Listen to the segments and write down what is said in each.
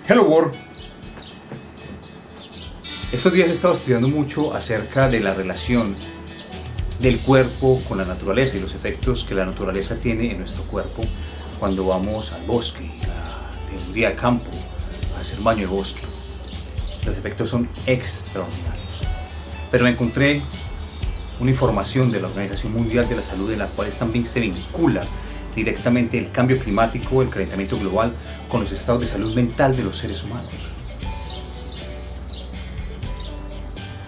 Hello World. Estos días he estado estudiando mucho acerca de la relación del cuerpo con la naturaleza y los efectos que la naturaleza tiene en nuestro cuerpo cuando vamos al bosque, de un día de campo, a hacer baño de bosque. Los efectos son extraordinarios. Pero encontré una información de la Organización Mundial de la Salud en la cual también se vincula directamente el cambio climático, el calentamiento global, con los estados de salud mental de los seres humanos.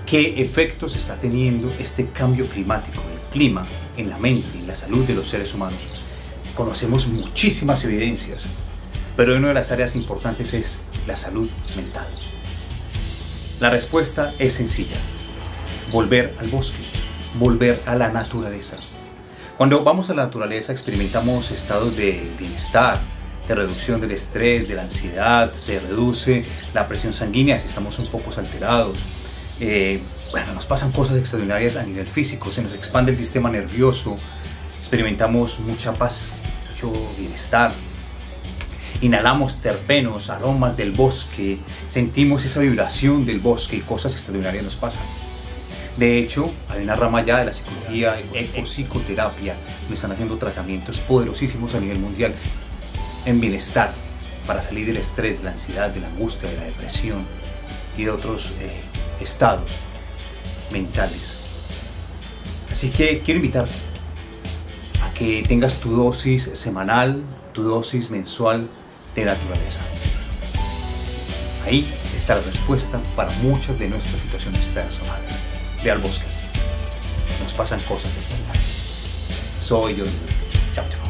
¿Qué efectos está teniendo este cambio climático, el clima, en la mente, en la salud de los seres humanos? Conocemos muchísimas evidencias, pero una de las áreas importantes es la salud mental. La respuesta es sencilla: volver al bosque, volver a la naturaleza. Cuando vamos a la naturaleza experimentamos estados de bienestar, de reducción del estrés, de la ansiedad, se reduce la presión sanguínea si estamos un poco alterados. Nos pasan cosas extraordinarias a nivel físico, se nos expande el sistema nervioso, experimentamos mucha paz, mucho bienestar. Inhalamos terpenos, aromas del bosque, sentimos esa vibración del bosque y cosas extraordinarias nos pasan. De hecho, hay una rama ya de la psicología, ecopsicoterapia, donde están haciendo tratamientos poderosísimos a nivel mundial en bienestar para salir del estrés, de la ansiedad, de la angustia, de la depresión y de otros estados mentales. Así que quiero invitarte a que tengas tu dosis semanal, tu dosis mensual de naturaleza. Ahí está la respuesta para muchas de nuestras situaciones personales. Ve al bosque. Nos pasan cosas extraordinarias. Soy yo. Chao, chao.